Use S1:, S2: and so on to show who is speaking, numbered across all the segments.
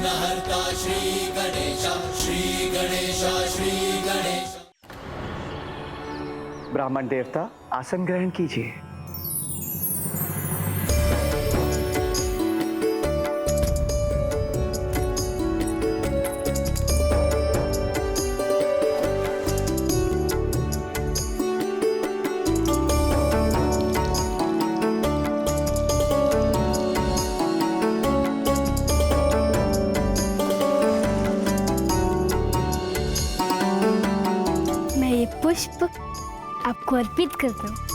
S1: विघ्नहर्ता श्री गणेश, श्री गणेश, श्री गणेश।
S2: ब्राह्मण देवता, आसन ग्रहण कीजिए।
S3: पुष्प आपको अर्पित करता हूँ।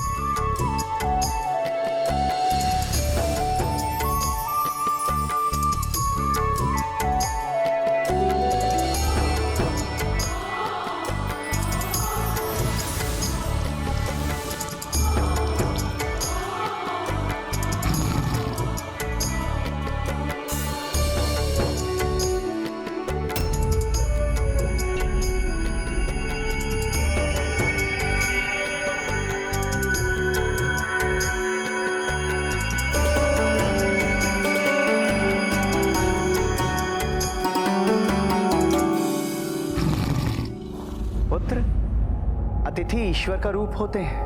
S2: अतिथि ईश्वर का रूप होते हैं,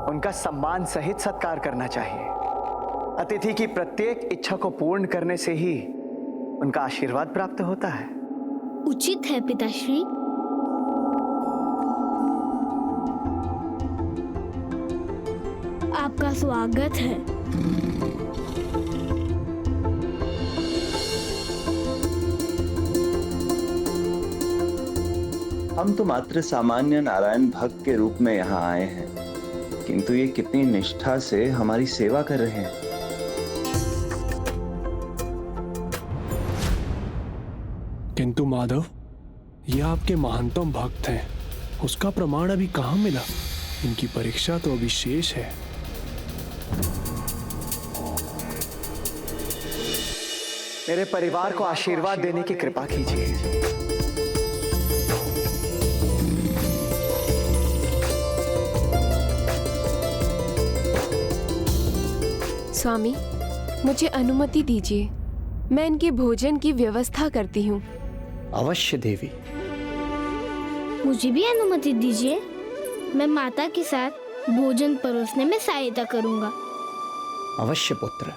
S2: उनका सम्मान सहित सत्कार करना चाहिए। अतिथि की प्रत्येक इच्छा को पूर्ण करने से ही उनका आशीर्वाद प्राप्त होता है।
S3: उचित है पिताश्री। आपका स्वागत है।
S4: हम तो मात्र सामान्य नारायण भक्त के रूप में यहाँ आए हैं, किंतु ये कितनी निष्ठा से हमारी सेवा कर रहे हैं।
S5: किंतु माधव, ये आपके महानतम भक्त हैं, उसका प्रमाण अभी कहाँ मिला? इनकी परीक्षा तो अभी शेष है।
S2: मेरे परिवार को आशीर्वाद देने की कृपा कीजिए।
S6: स्वामी, मुझे अनुमति दीजिए, मैं इनके भोजन की व्यवस्था करती हूँ।
S2: अवश्य देवी।
S3: मुझे भी अनुमति दीजिए, मैं माता के साथ भोजन परोसने में सहायता करूँगा।
S2: अवश्य पुत्र।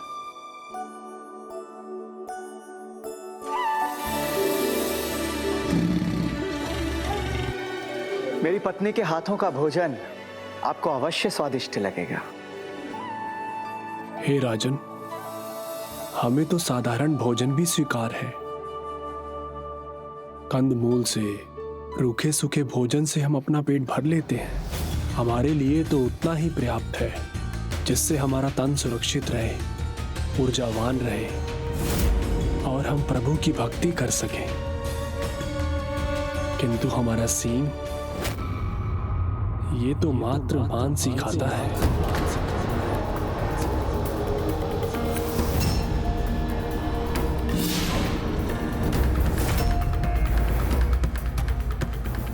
S2: मेरी पत्नी के हाथों का भोजन आपको अवश्य स्वादिष्ट लगेगा।
S5: हे राजन, हमें तो साधारण भोजन भी स्वीकार है। कंदमूल से, रूखे सूखे भोजन से हम अपना पेट भर लेते हैं। हमारे लिए तो उतना ही पर्याप्त है जिससे हमारा तन सुरक्षित रहे, ऊर्जावान रहे और हम प्रभु की भक्ति कर सकें। किंतु हमारा सींग, ये तो मात्र मांस ही खाता है।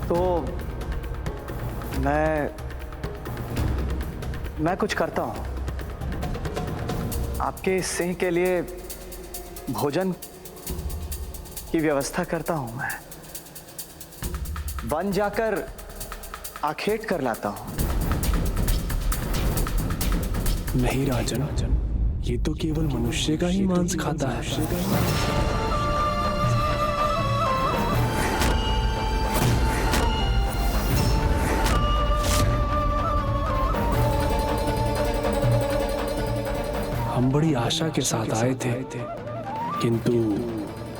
S2: तो मैं कुछ करता हूं। आपके इस सिंह के लिए भोजन की व्यवस्था करता हूं। मैं वन जाकर आखेट कर लाता हूं।
S5: नहीं राजन, ये तो केवल मनुष्य का ही मांस खाता है। हम बड़ी आशा के साथ आए थे, किंतु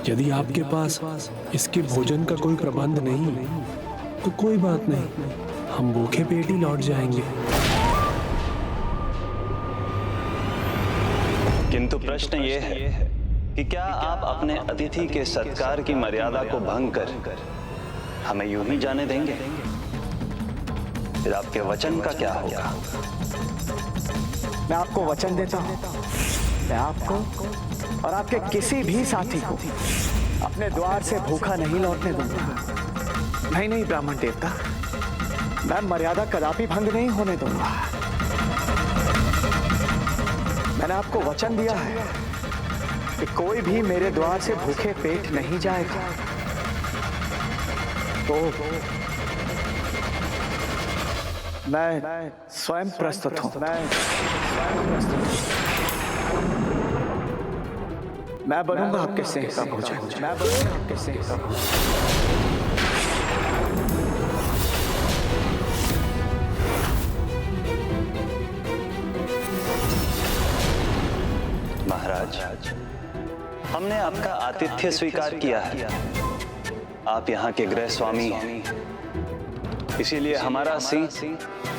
S5: यदि आपके पास इसके भोजन का कोई प्रबंध नहीं तो कोई बात नहीं, हम भूखे पेट ही लौट जाएंगे।
S4: किंतु प्रश्न ये है कि क्या आप अपने अतिथि के सत्कार की मर्यादा को भंग कर हमें यूं ही जाने देंगे? फिर आपके वचन का क्या होगा?
S2: मैं आपको वचन देता हूं, मैं आपको और आपके किसी भी साथी को अपने द्वार से भूखा नहीं लौटने दूंगा। नहीं ब्राह्मण देवता, मैं मर्यादा कदापि भंग नहीं होने दूंगा। मैंने आपको वचन दिया है कि कोई भी मेरे द्वार से भूखे पेट नहीं जाएगा। तो मैं स्वयं प्रस्तुत हूं। मैं बनूंगा आपके सिंह का भोजन। मैं बनूंगा आपके सिंह का भोजन।
S4: महाराज, हमने आपका आतिथ्य स्वीकार किया है। आप यहाँ के गृह स्वामी हैं, इसीलिए हमारा सिंह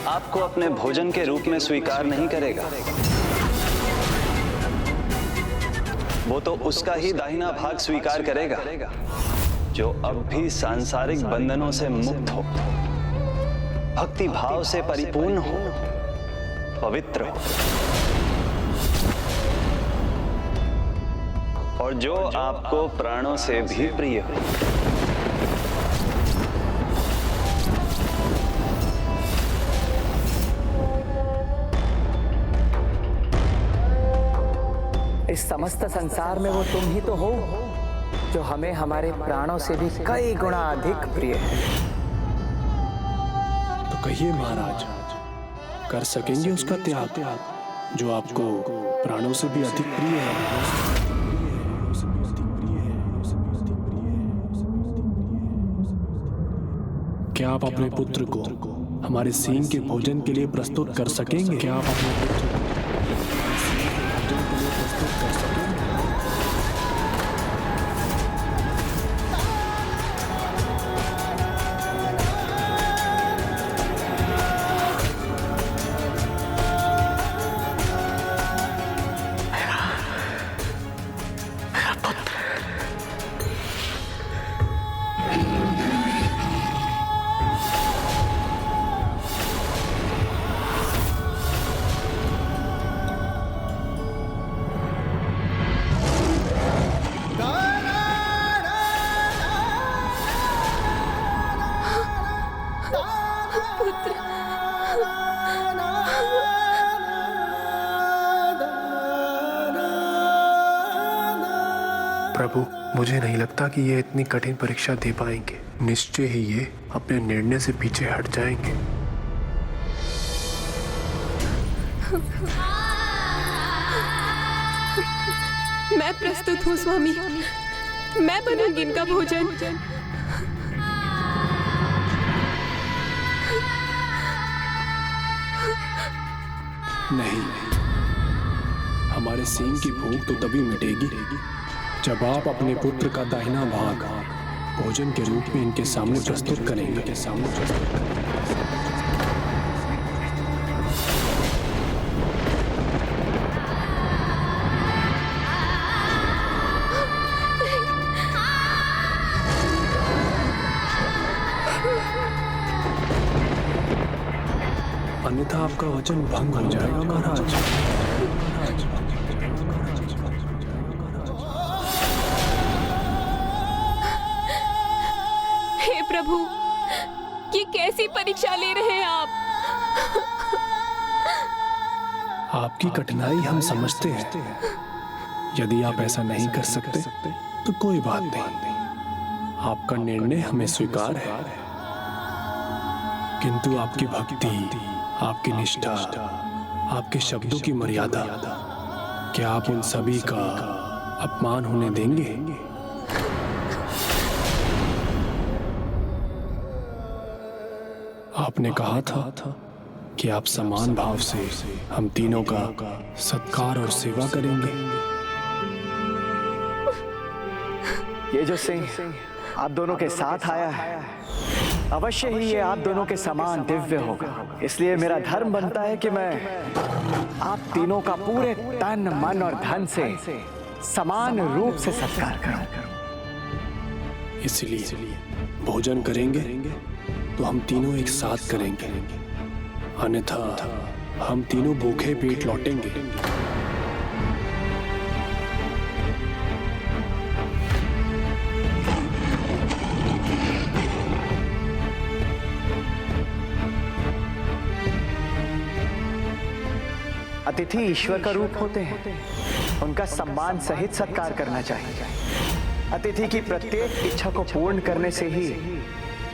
S4: आपको अपने भोजन के रूप में स्वीकार नहीं करेगा। वो तो उसका ही दाहिना भाग स्वीकार करेगा जो अब भी सांसारिक बंधनों से मुक्त हो, भक्ति भाव से परिपूर्ण हो, पवित्र हो, और जो आपको प्राणों से भी प्रिय हो।
S2: इस समस्त संसार में वो तुम ही तो हो जो हमें हमारे प्राणों से भी कई गुना अधिक प्रिय है।
S5: तो कहिए महाराज, कर सकेंगे उसका त्याग जो आपको प्राणों से भी अधिक प्रिय है? क्या आप अपने पुत्र को हमारे सिंह के भोजन के लिए प्रस्तुत कर सकेंगे? क्या आप अपने पुत्र को भोजन के लिए प्रस्तुत कर सकेंगे? प्रभु, मुझे नहीं लगता कि ये इतनी कठिन परीक्षा दे पाएंगे। निश्चय ही ये अपने निर्णय से पीछे हट जाएंगे।
S6: मैं प्रस्तुत हूँ स्वामी, मैं बनूंगी इनका भोजन।
S5: नहीं, हमारे सिंह की भूख तो तभी मिटेगी जब आप अपने पुत्र का दाहिना भाग भोजन के रूप में इनके सामने प्रस्तुत करेंगे। अन्यथा आपका वचन भंग हो जाएगा महाराज।
S6: हे प्रभु, ये कैसी परीक्षा ले रहे हैं आप?
S5: आपकी कठिनाई हम समझते हैं। यदि आप ऐसा नहीं कर सकते तो कोई बात नहीं, आपका निर्णय हमें स्वीकार है। किंतु आपकी भक्ति, आपकी निष्ठा, आपके शब्दों की मर्यादा, क्या आप उन सभी का अपमान होने देंगे? आपने कहा था कि आप समान भाव से हम तीनों का सत्कार और सेवा करेंगे।
S2: ये जो सिंह आप दोनों के साथ आया है, अवश्य ही ये आप दोनों के समान दिव्य होगा। इसलिए मेरा धर्म बनता है कि मैं आप तीनों का पूरे तन, मन और धन से समान रूप से सत्कार करूं।
S5: इसलिए भोजन करेंगे तो हम तीनों एक साथ करेंगे, अन्यथा हम तीनों भूखे पेट लौटेंगे।
S2: अतिथि ईश्वर का रूप होते हैं। उनका सम्मान सहित सत्कार करना चाहिए। अतिथि की प्रत्येक इच्छा को पूर्ण करने से ही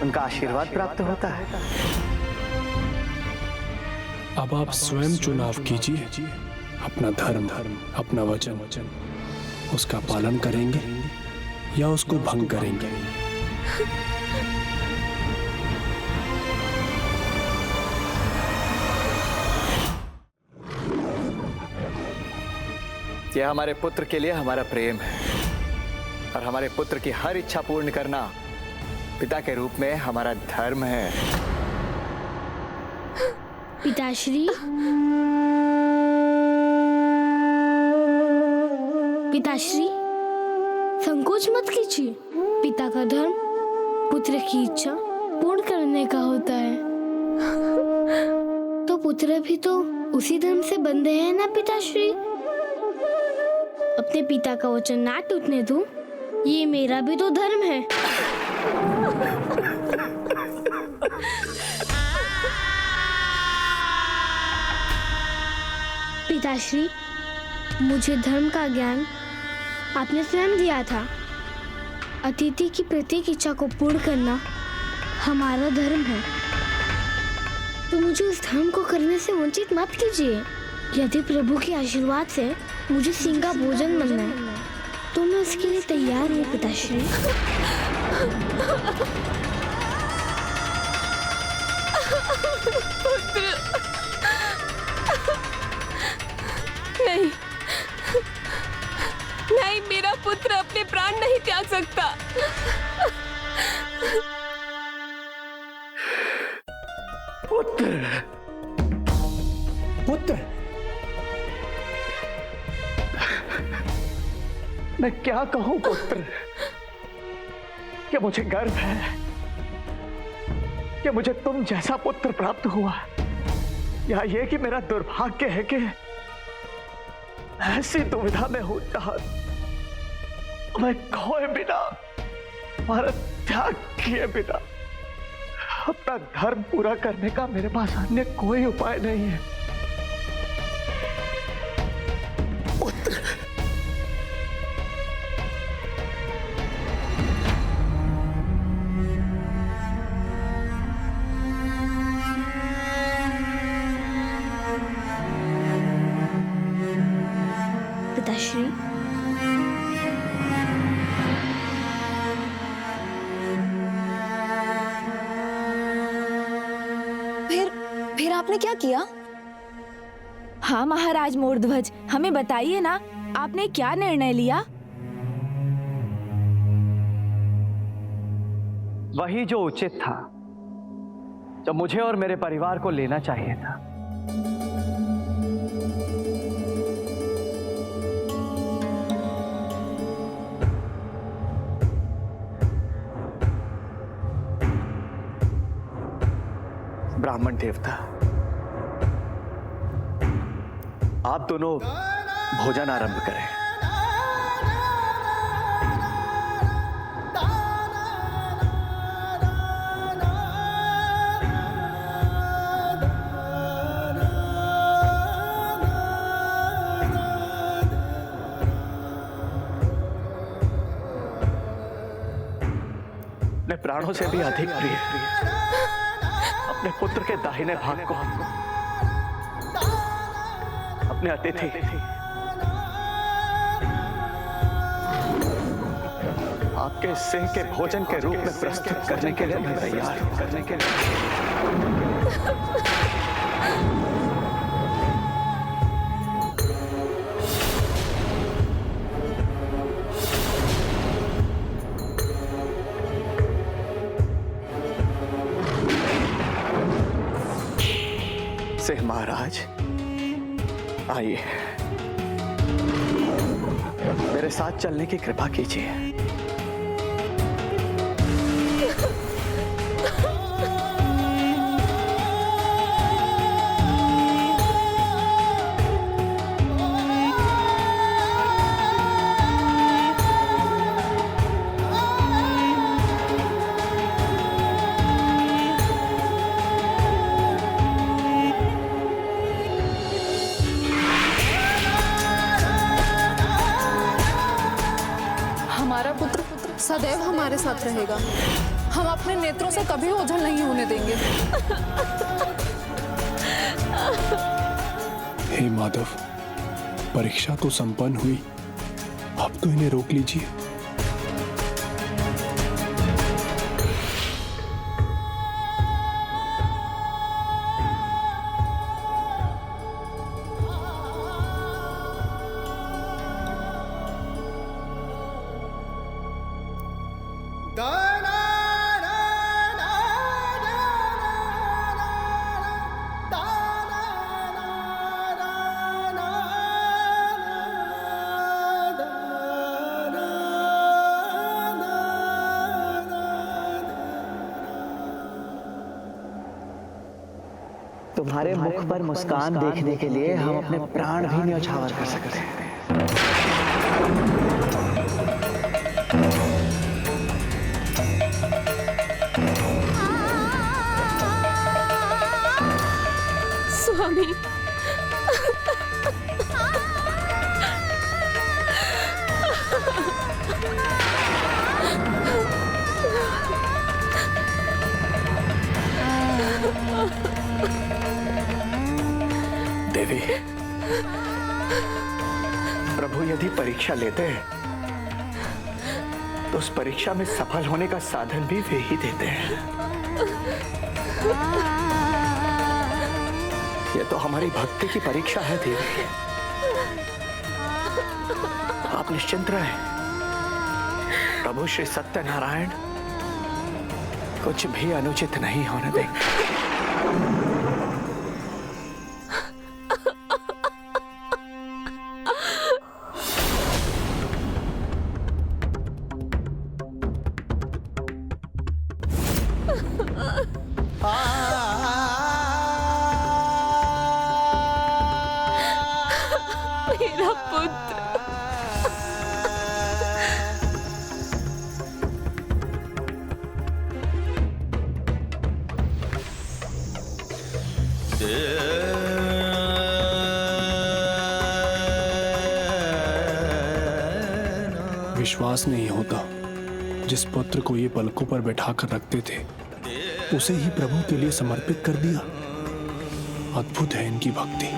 S2: उनका आशीर्वाद प्राप्त होता है।
S5: अब आप स्वयं चुनाव कीजिए, अपना धर्म अपना वचन उसका पालन करेंगे या उसको भंग करेंगे।
S2: यह हमारे पुत्र के लिए हमारा प्रेम है और हमारे पुत्र की हर इच्छा पूर्ण करना पिता के रूप में हमारा धर्म है।
S3: पिताश्री, पिताश्री, संकोच मत कीजिए। पिता का धर्म पुत्र की इच्छा पूर्ण करने का होता है। तो पुत्र भी तो उसी धर्म से बंधे हैं ना पिताश्री। अपने पिता का वचन ना टूटने दो, ये मेरा भी तो धर्म है। पिताश्री, मुझे धर्म का ज्ञान आपने स्वयं दिया था। अतिथि की प्रत्येक इच्छा को पूर्ण करना हमारा धर्म है, तो मुझे उस धर्म को करने से वंचित मत कीजिए। यदि प्रभु के आशीर्वाद से मुझे सिंह का भोजन मिलना है तो मैं उसके लिए तैयार हूँ पिताश्री।
S6: नहीं, नहीं, मेरा पुत्र अपने प्राण नहीं त्याग सकता।
S2: पुत्र, पुत्र, मैं क्या कहूं पुत्र, कि मुझे गर्व है कि मुझे तुम जैसा पुत्र प्राप्त हुआ, या ये कि मेरा दुर्भाग्य है कि ऐसी दुविधा में हूं जहां मैं खोए बिना, तुम्हारा त्याग किए बिना अपना धर्म पूरा करने का मेरे पास अन्य कोई उपाय नहीं है। पुत्र,
S3: पिताश्री,
S7: फिर आपने क्या किया? हाँ महाराज मोरध्वज, हमें बताइए ना, आपने क्या निर्णय लिया?
S2: वही जो उचित था, जो मुझे और मेरे परिवार को लेना चाहिए था। ब्राह्मण देवता, आप दोनों भोजन आरंभ करें। अपने प्राणों से भी अधिक प्रिय अपने पुत्र के दाहिने भाग को अपने अतिथि आपके सिंह के भोजन के रूप में प्रस्तुत करने के लिए मैं तैयार हूं। करने के लिए सिंह महाराज, आइए, मेरे साथ चलने की कृपा कीजिए।
S8: सदैव हमारे साथ रहेगा। हम अपने नेत्रों से कभी ओझल नहीं होने देंगे।
S5: हे माधव, परीक्षा तो संपन्न हुई, अब तो इन्हें रोक लीजिए।
S2: तुम्हारे मुख पर मुस्कान देखने के लिए हम अपने प्राण भी न्यौछावर कर सकते हैं।
S6: स्वामी,
S2: देवी, प्रभु यदि परीक्षा लेते हैं तो उस परीक्षा में सफल होने का साधन भी वे ही देते हैं। ये तो हमारी भक्ति की परीक्षा है देवी। आप निश्चिंत रहें, प्रभु श्री सत्यनारायण कुछ भी अनुचित नहीं होने देंगे।
S6: मेरा पुत्र।
S5: विश्वास नहीं होता, जिस पुत्र को ये पलकों पर बैठाकर रखते थे उसे ही प्रभु के लिए समर्पित कर दिया। अद्भुत है इनकी भक्ति।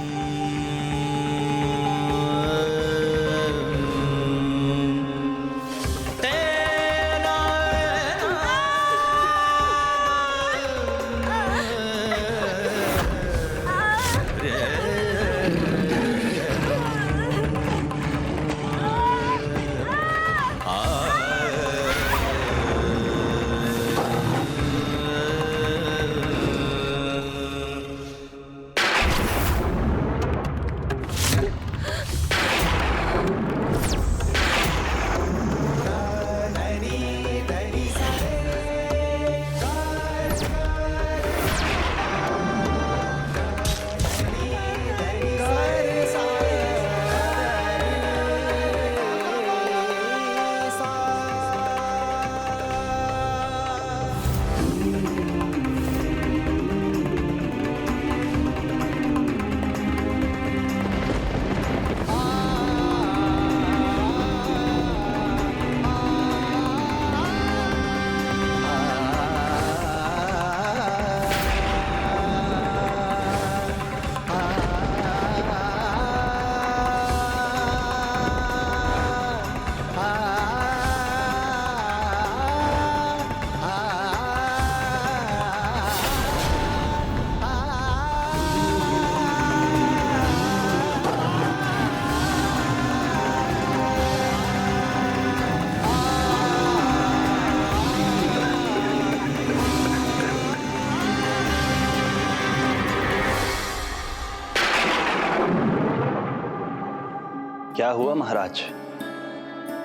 S4: क्या हुआ महाराज?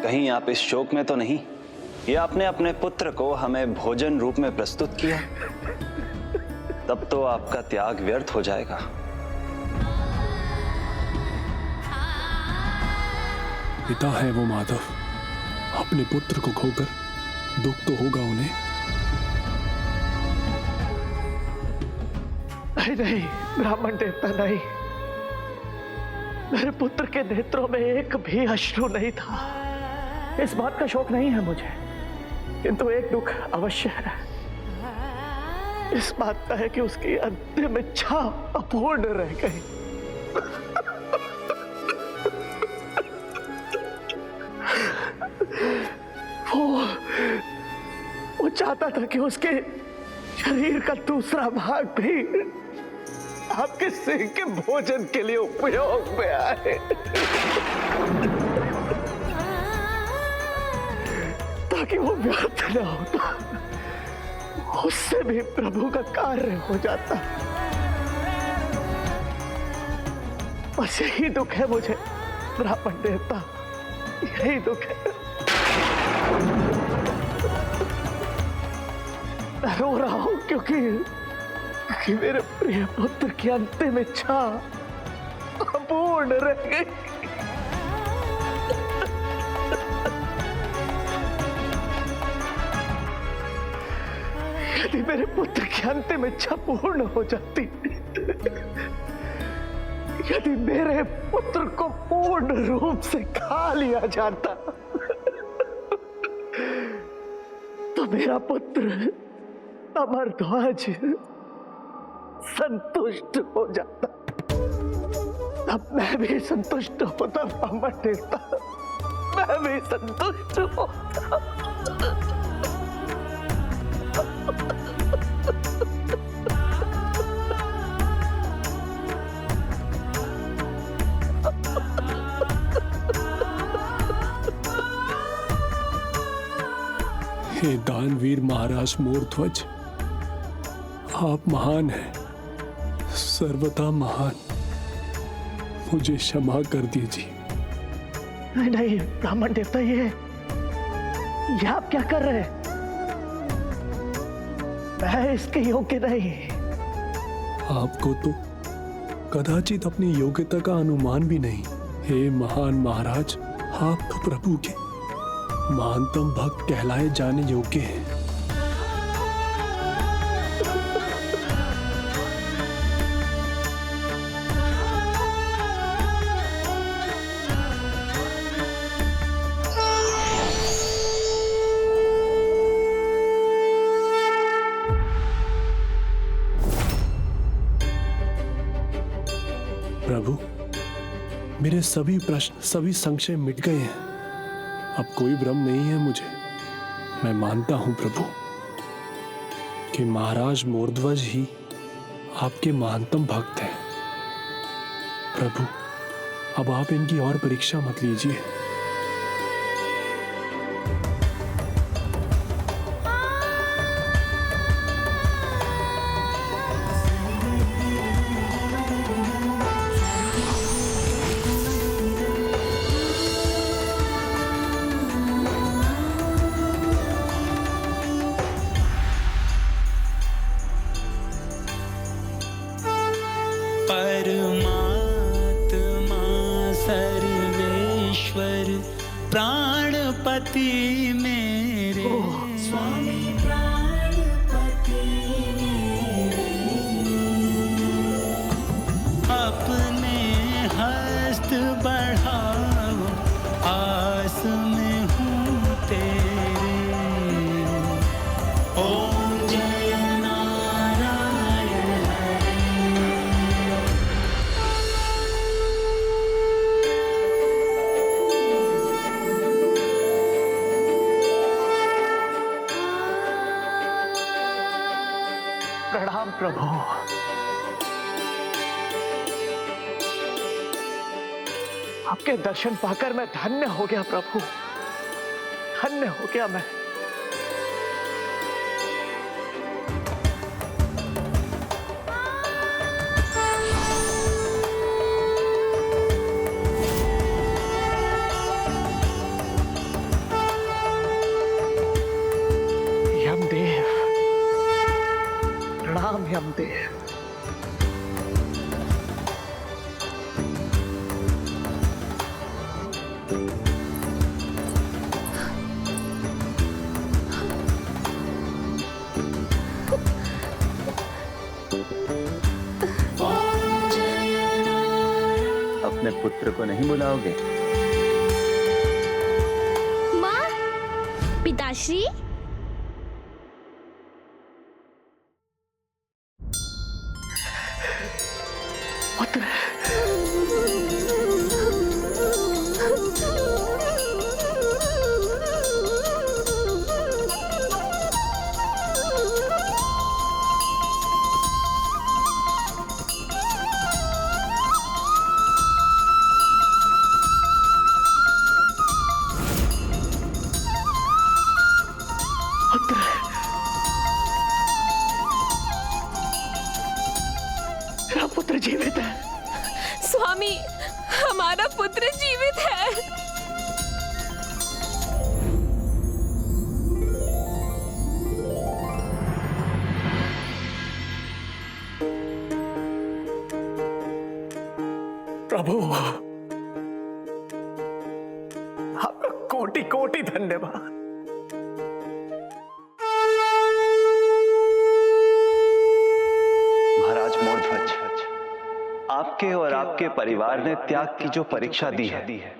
S4: कहीं आप इस शोक में तो नहीं? ये आपने अपने पुत्र को हमें भोजन रूप में प्रस्तुत किया, तब तो आपका त्याग व्यर्थ हो जाएगा।
S5: पिता है वो माधव, अपने पुत्र को खोकर दुख तो होगा उन्हें।
S2: नहीं ब्राह्मण देवता, नहीं। मेरे पुत्र के नेत्रों में एक भी अश्रु नहीं था। इस बात का शौक नहीं है मुझे। किंतु एक दुख अवश्य है, इस बात का है कि उसकी अंतिम इच्छा अपूर्ण रह गई। वो चाहता था कि उसके शरीर का दूसरा भाग भी आपके सिंह के भोजन के लिए उपयोग में आए, ताकि वो व्यर्थ न होता, उससे भी प्रभु का कार्य हो जाता। बस यही दुख है मुझे ब्राह्मण देवता, यही दुख है। मैं रो रहा हूं क्योंकि मेरे प्रिय पुत्र की अंतिम इच्छा अपूर्ण रह गई। यदि मेरे पुत्र की अंतिम इच्छा पूर्ण हो जाती, यदि मेरे पुत्र को पूर्ण रूप से खा लिया जाता, तो मेरा पुत्र अमरध्वज संतुष्ट हो जाता, तब मैं भी संतुष्ट होता ब्राह्मण देवता, मैं भी संतुष्ट होता।
S5: हे दानवीर महाराज मोरध्वज, आप महान हैं, सर्वथा महान। मुझे क्षमा कर दीजिए।
S2: नहीं नहीं ब्राह्मण देवता, ये आप क्या कर रहे हैं? मैं इसके योग्य नहीं।
S5: आपको तो कदाचित अपनी योग्यता का अनुमान भी नहीं। हे महान महाराज, आप तो प्रभु के महानतम भक्त कहलाए जाने योग्य हैं। प्रभु, मेरे सभी प्रश्न, सभी संशय मिट गए हैं। अब कोई भ्रम नहीं है मुझे। मैं मानता हूं प्रभु कि महाराज मोरध्वज ही आपके महानतम भक्त हैं। प्रभु, अब आप इनकी और परीक्षा मत लीजिए।
S9: परमात्मा सर्वेश्वर प्राणपति मेरे स्वामी, प्राणपति अपने हस्त बढ़ाओ, आस में हूँ तेरे। ओम जय नारायण
S2: प्रणाम प्रभु। आपके दर्शन पाकर मैं धन्य हो गया प्रभु, धन्य हो गया मैं। यमदेव, प्रणाम यमदेव।
S4: अपने पुत्र को नहीं बुलाओगे?
S3: माँ, पिताश्री,
S2: प्रभु, आपका कोटि कोटि धन्यवाद।
S4: महाराज मोरध्वज, आपके और आपके परिवार ने त्याग की जो परीक्षा दी है,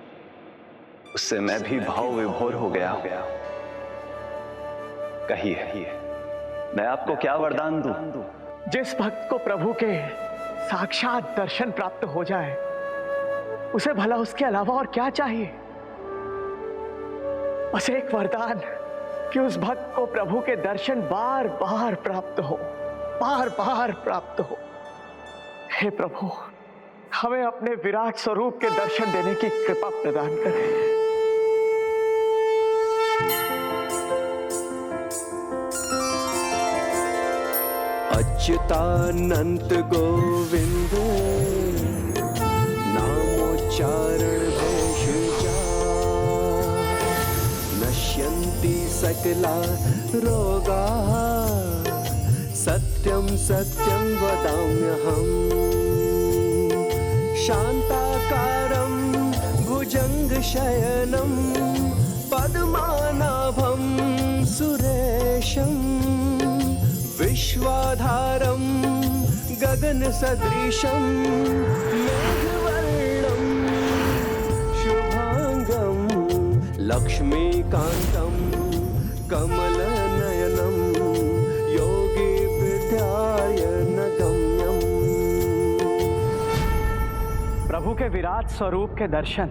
S4: उससे मैं भी भाव विभोर हो गया हूं। कहिए, मैं आपको क्या वरदान दूं?
S2: जिस भक्त को प्रभु के साक्षात दर्शन प्राप्त हो जाए, उसे भला उसके अलावा और क्या चाहिए? बस एक वरदान कि उस भक्त को प्रभु के दर्शन बार बार प्राप्त हो, बार बार प्राप्त हो। हे प्रभु, हमें अपने विराट स्वरूप के दर्शन देने की कृपा प्रदान करें।
S5: अच्युतानंत गोविंद नामोच्चारण भेषजा नश्यन्ति सकला रोगा सत्यं सत्यं वदाम्यहम् शान्ताकारं भुजङ्गशयनं पद्मनाभं सुरेशं विश्वाधारं गगनसदृशं मेघवर्णं शुभांगं लक्ष्मीकान्तं कमलनयनं योगी विद्यायनगम्यं।
S2: प्रभु के विराट स्वरूप के दर्शन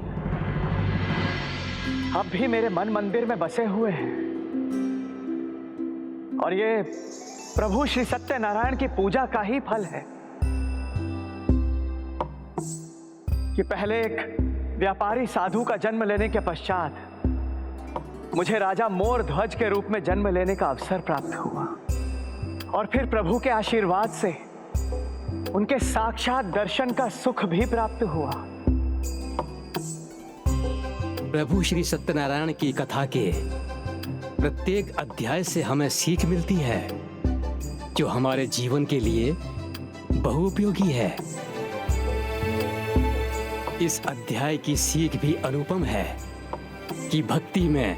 S2: अब भी मेरे मन मंदिर में बसे हुए हैं, और ये प्रभु श्री सत्यनारायण की पूजा का ही फल है कि पहले एक व्यापारी साधु का जन्म लेने के पश्चात मुझे राजा मोर ध्वज के रूप में जन्म लेने का अवसर प्राप्त हुआ, और फिर प्रभु के आशीर्वाद से उनके साक्षात दर्शन का सुख भी प्राप्त हुआ।
S10: प्रभु श्री सत्यनारायण की कथा के प्रत्येक अध्याय से हमें सीख मिलती है जो हमारे जीवन के लिए बहुउपयोगी है। इस अध्याय की सीख भी अनुपम है कि भक्ति में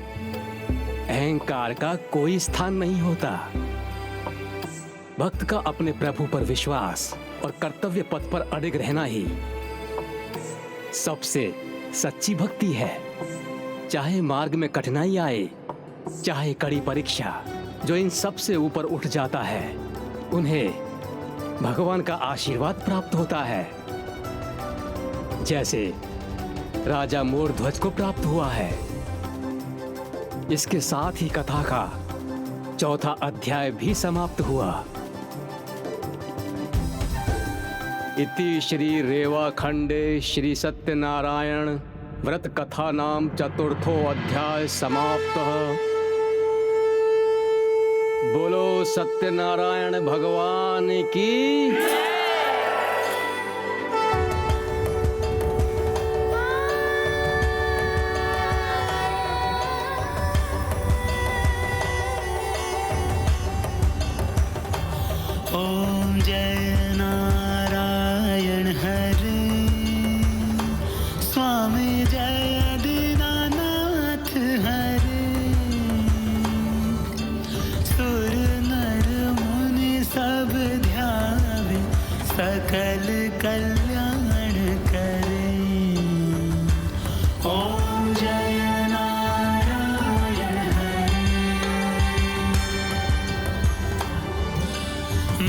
S10: अहंकार का कोई स्थान नहीं होता। भक्त का अपने प्रभु पर विश्वास और कर्तव्य पथ पर अडिग रहना ही सबसे सच्ची भक्ति है। चाहे मार्ग में कठिनाई आए, चाहे कड़ी परीक्षा, जो इन सब से ऊपर उठ जाता है उन्हें भगवान का आशीर्वाद प्राप्त होता है, जैसे राजा मोर ध्वज को प्राप्त हुआ है। इसके साथ ही कथा का चौथा अध्याय भी समाप्त हुआ। इति श्री रेवा खंडे श्री सत्यनारायण व्रत कथा नाम चतुर्थो अध्याय समाप्तः। बोलो सत्यनारायण भगवान की।
S9: ओम जय नारायण हरे स्वामी जय दीनानाथ हरे सुर नर मुनि सब ध्यावे सकल कल्याण करे। ओम जय नारायण हरे।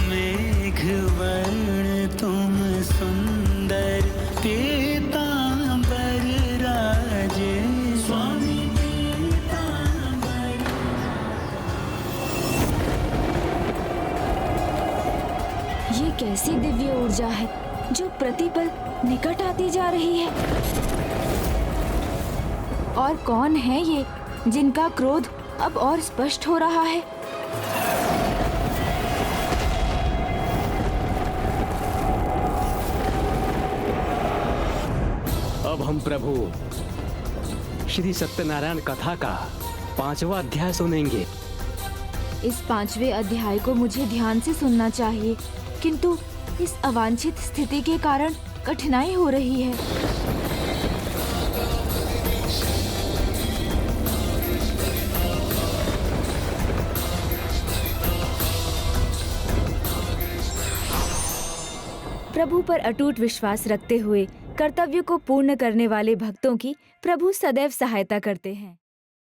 S9: मेघवर्ण तुम सुंदर पीतांबर राजे स्वामी पीतांबर।
S7: ये कैसी दिव्य ऊर्जा है जो प्रतिपल निकट आती जा रही है? और कौन है ये जिनका क्रोध अब और स्पष्ट हो रहा है?
S10: अब हम प्रभु श्री सत्यनारायण कथा का 5वां अध्याय सुनेंगे।
S7: इस 5वें अध्याय को मुझे ध्यान से सुनना चाहिए, किंतु इस अवांछित स्थिति के कारण कठिनाई हो रही है। प्रभु पर अटूट विश्वास रखते हुए कर्तव्य को पूर्ण करने वाले भक्तों की प्रभु सदैव सहायता करते हैं।